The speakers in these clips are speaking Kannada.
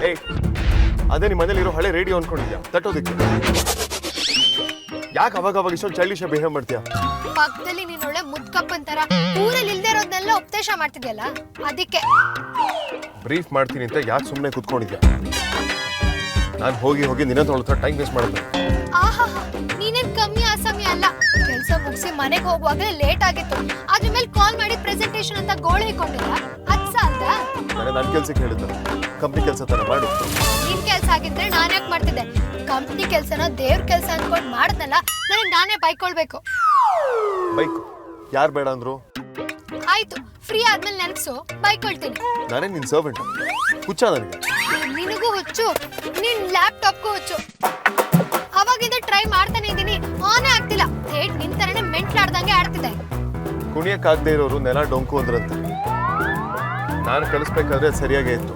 ಏಯ್, ಅದೇ ನಿಮ್ಮ ಮನೇಲಿರೋ ಹಳೆ ರೇಡಿಯೋ ಅನ್ಕೊಂಡಿದ್ಯಾ ತಟ್ಟೋದಕ್ಕೆ? ಯಾಕೆ ಅವಾಗ ಇಷ್ಟೊಂದು ಚೈಲ್ಡಿಶ್ ಬಿಹೇವ್ ಮಾಡ್ತೀಯಾ? ಪಕ್ಕದಲ್ಲಿ ನೀನ್ ಒಳ್ಳೆ ಮುದ್ಕಪ್ಪನ್ ತರ ಊರಲ್ಲಿ ಇಲ್ದೇ ಇರೋದನ್ನೆಲ್ಲ ಉಪದೇಶ ಮಾಡ್ತಿದ್ಯಲ್ಲ, ಅದಕ್ಕೆ. ಬ್ರೀಫ್ ಮಾಡ್ತೀನಿ ಅಂತ ಯಾಕೆ ಸುಮ್ಮನೆ ಕುತ್ಕೊಂಡಿದ್ಯಾ? ನಾನು ಹೋಗಿ ನಿನ್ನ ತೊಳ್ತಾ ಟೈಮ್ ವೇಸ್ಟ್ ಮಾಡಿದೆ. ಆಹಾ, ನೀನೇನ್ ಕಮ್ಮಿ ಅಸಮಯ ಅಲ್ಲ. ಕೆಲಸ ಮುಗಿಸಿ ಮನೆಗೆ ಹೋಗುವಾಗಲೇ ಲೇಟ್ ಆಗಿತ್ತು. ಅದ್ರ ಮೇಲೆ ಕಾಲ್ ಮಾಡಿ ಪ್ರೆಸೆಂಟೇಶನ್ ಅಂತ ಗೋಳು ಹಿಡ್ಕೊಂಡಿಲ್ಲ, ಅದ್ ಸಾಲ್ದಾ? ನನ್ನ ಕೆಲ್ಸಕ್ಕೆ ಹೇಳಿದ್ದ ಕಂಪ್ನಿ ಕೆಲಸ ತರ ಮಾಡು. ನಿನ್ ಕೆಲ್ಸ ಆಗಿದ್ರೆ ನಾನ್ ಯಾಕೆ ಮಾಡ್ತಿದ್ದೆ? ಕಂಪ್ನಿ ಕೆಲ್ಸನ ದೇವ್ರ ಕೆಲ್ಸ ಅನ್ಕೊಂಡ್ ಮಾಡದ್ನಲ್ಲ, ನನಗ್ ನಾನೇ ಬೈಕೊಳ್ಬೇಕು. ಬೈಕ್ ಯಾರು ಬೇಡ ಅಂದ್ರು? ಆಯ್ತು, ಫ್ರೀ ಆದ್ಮೇಲೆ ನೆನಪ್ಸು, ಬೈಕೊಳ್ತೀನಿ. ನಾನೇ ನಿನ್ ಸರ್ವೆಂಟ್, ಹುಚ್ಚ ನನಗೆ? ನಿನಗೂ ಹುಚ್ಚು, ನಿನ್ ಲ್ಯಾಪ್ಟಾಪ್ಗೂ ಹುಚ್ಚು. ಅವಾಗಿಂದ ಟ್ರೈ ಮಾಡ್ತಾನೆ ಇದೀನಿ, ಆನೇ ಆಗ್ತಿಲ್ಲ. ಥೇಟ್ ನಿನ್ ತರನೇ ಮೆಂಟ್ಲಾಡ್ದಂಗೆ ಆಡ್ತಿದೆ. ಕುಣಿಯಕ್ಕಾಗದೆ ಇರೋರು ನೆಲ ಡೊಂಕು ಅಂದ್ರಂತೆ. ನಾನು ಕಳಿಸ್ಬೇಕಾದ್ರೆ ಸರಿಯಾಗೇ ಇತ್ತು.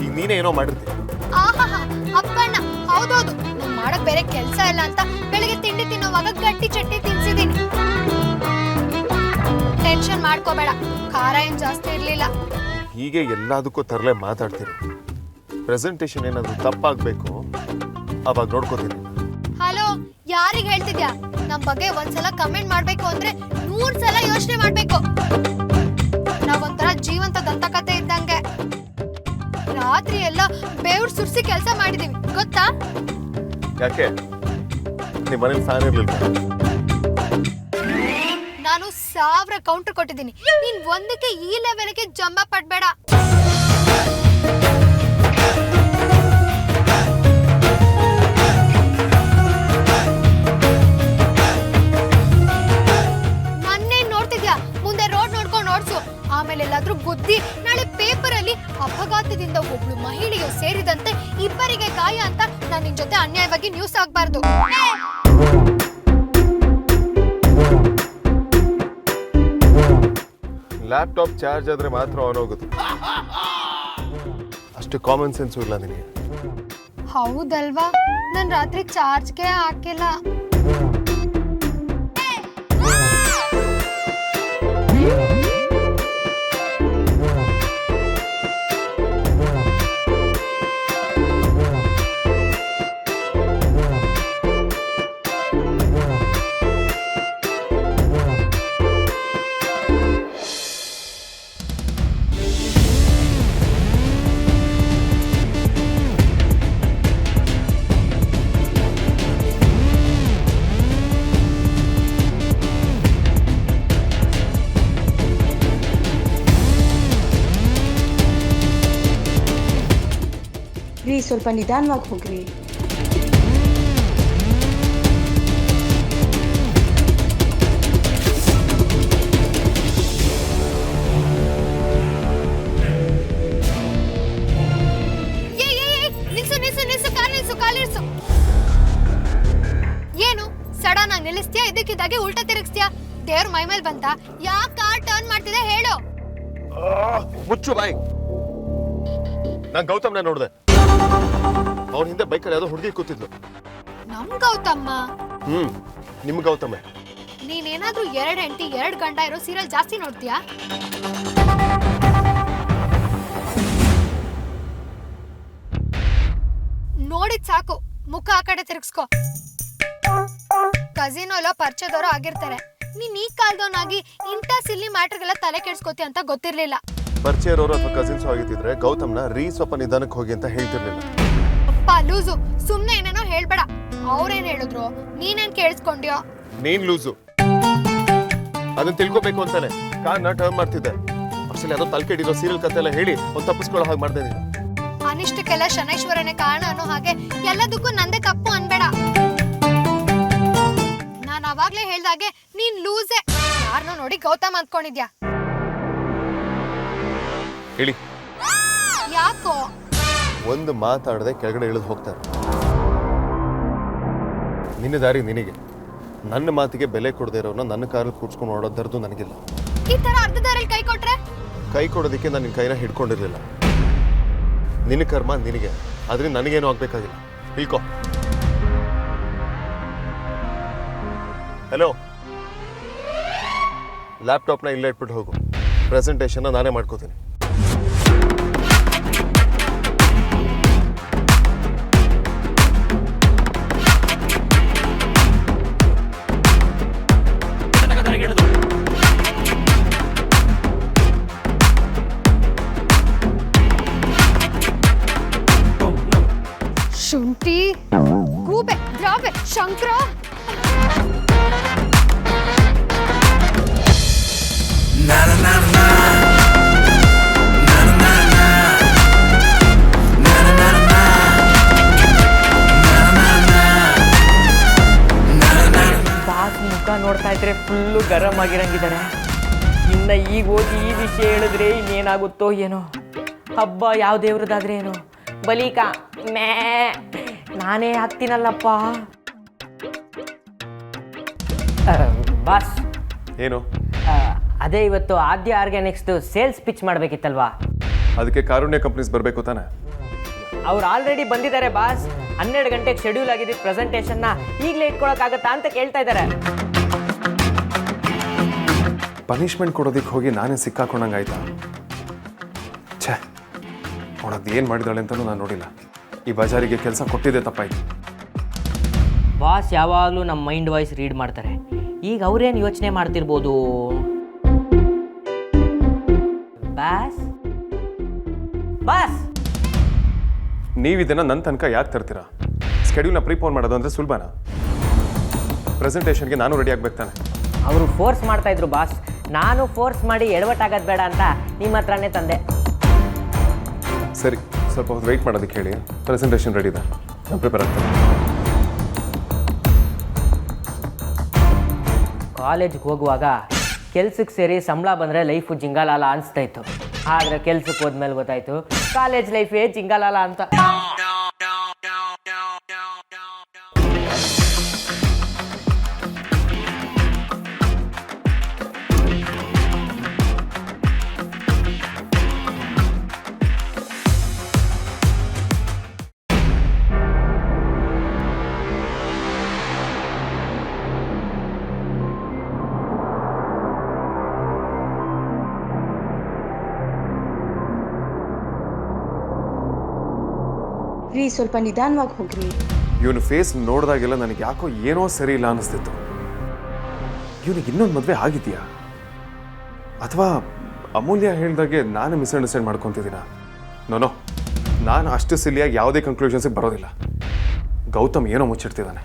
ಈಗ ನೀನೇ ಏನೋ ಮಾಡಿರ್ತೀನಿ. ಆಹಾ, ಅಪ್ಪಣ್ಣ, ಹೌದೌದು. ನಾನ್ ಮಾಡಕ್ ಬೇರೆ ಕೆಲ್ಸ ಇಲ್ಲ ಅಂತ ಬೆಳಿಗ್ಗೆ ತಿಂಡಿ ತಿನ್ನೋವಾಗ ಗಟ್ಟಿ ಚಟ್ನಿ ತಿನ್ಸಿದೀನಿ. ಟೆನ್ಷನ್ ಮಾಡ್ಕೋಬೇಡ, ಖಾರ ಏನ್ ಜಾಸ್ತಿ ಇರ್ಲಿಲ್ಲ. ಹೀಗೆ ಎಲ್ಲದಕ್ಕೂ ತರಲೆ ಮಾತಾಡ್ತಿರು. ಪ್ರೆಸೆಂಟೇಶನ್ ಏನಾದ್ರು ತಪ್ಪಾಗ್ಬೇಕು, ಅವಾಗ ನೋಡ್ಕೋತೀನಿ. ಹಲೋ, ಯಾರಿಗ್ ಹೇಳ್ತಿದ್ಯಾ? ನಮ್ ಬಗ್ಗೆ ಒಂದ್ಸಲ ಕಮೆಂಟ್ ಮಾಡ್ಬೇಕು ಅಂದ್ರೆ 100 ಸಲ ಯೋಚನೆ ಮಾಡ್ಬೇಕು. ನಾವೊಂಥರ ಜೀವಂತ ದಂತಕಥೆ ಇದ್ದಂಗೆ. ರಾತ್ರಿ ಎಲ್ಲ ಬೇವ್ರು ಸುರ್ಸಿ ಕೆಲಸ ಮಾಡಿದೀವಿ, ಗೊತ್ತಾ? ಯಾಕೆ ನಿಮ್ಮ ಮನೇಲಿ ಫ್ಯಾನ್ ಇರ್ಲಿಲ್ಲ? ನಾನು 1000 ಕೌಂಟರ್ ಕೊಟ್ಟಿದ್ದೀನಿ. ನೀನ್ ಒಂದಕ್ಕೆ ಈ ಲೆವೆಲ್ಗೆ ಜಂಬ ಪಡ್ಬೇಡ. ನನ್ನೇನ್ ನೋಡ್ತಿದ್ಯಾ? ಮುಂದೆ ರೋಡ್ ನೋಡ್ಕೊಂಡು ಓಡ್ಸು. ಆಮೇಲೆ ಎಲ್ಲಾದ್ರೂ ಗುದ್ದಿ ನಾಳೆ ಪೇಪರ್ ಅಲ್ಲಿ ಅಪಘಾತದಿಂದ ಒಬ್ಳು ಮಹಿಳೆಯು ಸೇರಿದಂತೆ 2 ಗಾಯ ಅಂತ ನಾನು ನಿನ್ ಜೊತೆ ಅನ್ಯಾಯವಾಗಿ ನ್ಯೂಸ್ ಆಗ್ಬಾರ್ದು. ಲ್ಯಾಪ್ಟಾಪ್ ಚಾರ್ಜ್ ಆದ್ರೆ ಮಾತ್ರ ಆನ್ ಹೋಗುತ್ತೆ. ಅಷ್ಟು ಕಾಮನ್ ಸೆನ್ಸು ಇಲ್ಲ ನಿನಗೆ. ಹೌದಲ್ವಾ? ನಾನು ರಾತ್ರಿ ಚಾರ್ಜ್ಗೆ ಹಾಕಿಲ್ಲ. ಸ್ವಲ್ಪ ನಿಧಾನವಾಗಿ ಹೋಗ್ರಿ. ಏನು ಸಡನ್ ಆಗಿ ನಿಲ್ಲಿಸ್ತೀಯಾ? ಇದಕ್ಕಿದ್ದಾಗೆ ಉಲ್ಟಾ ತಿರುಗಿಸ್ತೀಯಾ? ದೇವ್ರ ಮೈ ಮೇಲೆ ಬಂತ? ಯಾಕೆ ಕಾರ್ ಟರ್ನ್ ಮಾಡ್ತಿದೆ ಹೇಳು? ಮುಚ್ಚು ಬಾಯ್. ನಾನ್ ಗೌತಮ್ನ ನೋಡ್ದೆ. ಅವನ ಹಿಂದೆ ಬೈಕಲ್ಲಿ ಯಾವ್ದೋ ಹುಡುಗಿ ಕೂತಿದ್ಲು. ನಮ್ ಗೌತಮ್ಮ? ನಿಮ್ ಗೌತಮೆ. ನೀನೇನಾದ್ರೂ 2 ಹೆಂಡತಿ 2 ಗಂಡ ಇರೋ ಸೀರಿಯಲ್ ಜಾಸ್ತಿ ನೋಡ್ತೀಯಾ? ನೋಡಿದ್ ಸಾಕು, ಮುಖ ಆ ಕಡೆ ತಿರ್ಗಿಸ್ಕೊ. ಕಸಿನೋ ಎಲ್ಲ ಪರಿಚಯದವರು ಆಗಿರ್ತಾರೆ. ನೀನ್ ಈ ಕಾಲದವನಾಗಿ ಇಂಥ ಸಿಲ್ಲಿ ಮ್ಯಾಟ್ರಿಗೆಲ್ಲ ತಲೆ ಕೆಡ್ಸ್ಕೋತಿ ಅಂತ ಗೊತ್ತಿರ್ಲಿಲ್ಲ. ಪರಿಚಯ ಇರೋರು ಅಥವಾ ಕಸಿನ್ಸ್ ಆಗಿದ್ರೆ ಗೌತಮ್ನ ಸ್ವಲ್ಪ ನಿಧಾನಕ್ಕೆ ಹೋಗಿ ಅಂತ ಹೇಳ್ತಿರ್ಲಿಲ್ಲ. ಅಪ್ಪ ಲೂಸು, ಸುಮ್ನೆ ಏನೇನೋ ಹೇಳ್ಬೇಡ. ಅವ್ರೇನ್ ಹೇಳಿದ್ರು ನೀನೇನ್ ಕೇಳಿಸ್ಕೊಂಡ್ಯೋ? ನೀನ್ ಲೂಸು. ಅದನ್ನ ತಿಳ್ಕೊಬೇಕು ಅಂತಾನೆ ಕಾರ್ನ ಟರ್ನ್ ಮಾಡ್ತಿದ್ದೆ. ಅಷ್ಟಲ್ಲಿ ಯಾವ್ದೋ ತಲೆಕೆಡಿರೋ ಸೀರಿಯಲ್ ಕತೆ ಎಲ್ಲ ಹೇಳಿ ಒಂದು ತಪ್ಪಿಸ್ಕೊಳ್ಳೋ ಹಾಗೆ ಮಾಡ್ದೆ ನೀನು. ಅನಿಷ್ಟಕ್ಕೆಲ್ಲ ಶನೈಶ್ವರನೇ ಕಾರಣ ಅನ್ನೋ ಹಾಗೆ ಎಲ್ಲದಕ್ಕೂ ನಂದೇ ತಪ್ಪು ಅನ್ಬೇಡ. ನಾನ್ ಅವಾಗ್ಲೇ ಹೇಳ್ದಾಗೆ ನೀನ್ ಲೂಸೆ. ಯಾರನ್ನೋ ನೋಡಿ ಗೌತಮ್ ಅಂದ್ಕೊಂಡಿದ್ಯಾ? ಹೇಳಿ. ಯಾಕೋ? ಒಂದು ಮಾತಾಡದೆ ಕೆಳಗಡೆ ಇಳಿದು ಹೋಗ್ತಾರೆ. ನಿನ್ನ ದಾರಿ ನಿನಗೆ. ನನ್ನ ಮಾತಿಗೆ ಬೆಲೆ ಕೊಡದೇ ಇರೋನ ನನ್ನ ಕಾರಲ್ಲಿ ಕೂರ್ಸ್ಕೊಂಡು ಓಡೋದರದು ನನಗಿಲ್ಲ. ಈ ತರ ಅರ್ಧ ದಾರಲ್ಲಿ ಕೈ ಕೊಟ್ರೆ? ಕೈ ಕೊಡೋದಕ್ಕೆ ನಾನು ನಿನ್ನ ಕೈನ ಹಿಡ್ಕೊಂಡಿರ್ಲಿಲ್ಲ. ನಿನ್ನ ಕರ್ಮ ನಿನಗೆ, ಆದ್ರೆ ನನಗೇನು ಆಗ್ಬೇಕಾಗಿಲ್ಲ. ಇಳ್ಕೋ. ಹಲೋ, ಲ್ಯಾಪ್ಟಾಪ್ನ ಇಲ್ಲೇ ಇಟ್ಬಿಟ್ಟು ಹೋಗು. ಪ್ರೆಸೆಂಟೇಷನ್ನ ನಾನೇ ಮಾಡ್ಕೋತೀನಿ. ಶುಂಠಿ ಗೂಬೆ ದ್ರಾವೆ ಶಂಕರ ಬಾಸ್ ಮುಖ ನೋಡ್ತಾ ಇದ್ರೆ ಫುಲ್ಲು ಗರಂ ಆಗಿರಂಗಿದ್ದಾರೆ. ಇನ್ನು ಈಗ ಹೋಗಿ ಈ ವಿಷಯ ಹೇಳಿದ್ರೆ ಇನ್ನೇನಾಗುತ್ತೋ ಏನೋ. ಹಬ್ಬ ಯಾವ ದೇವ್ರದಾದ್ರೆ ಏನೋ, ಬಲಿಕ ಮೇ ನಾನೇ ಹಾಕ್ತೀನಲ್ಲಪ್ಪ. ಬಾಸ್ ಏನು? ಅದೇ ಇವತ್ತು ಆದ್ಯ ಆರ್ಗ್ಯಾನಿಕ್ಸ್ದು ಸೇಲ್ಸ್ ಪಿಚ್ ಮಾಡಬೇಕಿತ್ತಲ್ವಾ? ಅದಕ್ಕೆ ಕಾರುಣ್ಯ ಕಂಪ್ನೀಸ್ ಬರಬೇಕು ತಾನೆ? ಅವ್ರು ಆಲ್ರೆಡಿ ಬಂದಿದ್ದಾರೆ ಬಾಸ್. 12 ಗಂಟೆಗೆ ಶೆಡ್ಯೂಲ್ ಆಗಿದೆ ಪ್ರೆಸೆಂಟೇಷನ್ನ. ಈಗಲೇ ಇಟ್ಕೊಳಕ್ಕಾಗತ್ತಾ ಅಂತ ಕೇಳ್ತಾ ಇದ್ದಾರೆ. ಪನಿಷ್ಮೆಂಟ್ ಕೊಡೋದಕ್ಕೆ ಹೋಗಿ ನಾನೇ ಸಿಕ್ಕಾಕೊಂಡಂಗಾಯ್ತಾ? ಛೇ, ಅವಳದ್ದು ಏನು ಮಾಡಿದಾಳೆ ಅಂತಲೂ ನಾನು ನೋಡಿಲ್ಲ. ಈ ಬಜಾರಿಗೆ ಕೆಲಸ ಕೊಟ್ಟಿದ್ದೆ ತಪ್ಪಾಯ್ತು. ಬಾಸ್ ಯಾವಾಗಲೂ ನಮ್ಮ ಮೈಂಡ್ ವಾಯ್ಸ್ ರೀಡ್ ಮಾಡ್ತಾರೆ. ಈಗ ಅವ್ರೇನು ಯೋಚನೆ ಮಾಡ್ತಿರ್ಬೋದು? ಬಾಸ್ ಬಾಸ್ ನೀವು ಇದನ್ನು ನನ್ನ ತನಕ ಯಾಕೆ ತರ್ತೀರಾ? ಸ್ಕೆಡ್ಯೂಲ್ನ ಪ್ರೀಪೋನ್ ಮಾಡೋದು ಅಂದರೆ ಸುಲಭನಾ? ಪ್ರೆಸೆಂಟೇಷನ್ಗೆ ನಾನು ರೆಡಿ ಆಗ್ಬೇಕು ತಾನೆ? ಅವರು ಫೋರ್ಸ್ ಮಾಡ್ತಾ ಇದ್ರು ಬಾಸ್. ನಾನು ಫೋರ್ಸ್ ಮಾಡಿ ಎಡವಟ್ಟಾಗೋದು ಬೇಡ ಅಂತ ನಿಮ್ಮ ಹತ್ರನೇ ತಂದೆ. ಸರಿ, ಸ್ವಲ್ಪ ಹೊತ್ತು ವೆಯ್ಟ್ ಮಾಡೋದಕ್ಕೆ ಹೇಳಿ. ಪ್ರೆಸೆಂಟೇಷನ್ ರೆಡಿ ಇದೆ, ನಾನು ಪ್ರಿಪೇರ್ ಆಗ್ತೇನೆ. ಕಾಲೇಜ್ಗೆ ಹೋಗುವಾಗ ಕೆಲ್ಸಕ್ಕೆ ಸೇರಿ ಸಂಬಳ ಬಂದರೆ ಲೈಫು ಜಿಂಗಾಲಾಲ ಅನಿಸ್ತಾ ಇತ್ತು. ಆದರೆ ಕೆಲ್ಸಕ್ಕೆ ಹೋದ್ಮೇಲೆ ಗೊತ್ತಾಯ್ತು ಕಾಲೇಜ್ ಲೈಫೇ ಜಿಂಗಾಲಾಲ ಅಂತ. ರೀ ಸ್ವಲ್ಪ ನಿಧಾನವಾಗಿ ಹೋಗ್ರಿ. ಇವನು ಫೇಸ್ ನೋಡಿದಾಗೆಲ್ಲ ನನಗೆ ಯಾಕೋ ಏನೋ ಸರಿ ಇಲ್ಲ ಅನ್ನಿಸ್ತಿತ್ತು. ಇವನಿಗೆ ಇನ್ನೊಂದು ಮದುವೆ ಆಗಿದೆಯಾ, ಅಥವಾ ಅಮೂಲ್ಯ ಹೇಳ್ದಾಗೆ ನಾನು ಮಿಸ್ಅಂಡರ್ಸ್ಟ್ಯಾಂಡ್ ಮಾಡ್ಕೊತಿದ್ದೀನ? ನೋನೋ, ನಾನು ಅಷ್ಟು ಸಿಲಿಯಾಗಿ ಯಾವುದೇ ಕನ್ಕ್ಲೂಷನ್ಸಿಗೆ ಬರೋದಿಲ್ಲ. ಗೌತಮ್ ಏನೋ ಮುಚ್ಚಿಡ್ತಿದ್ದಾನೆ.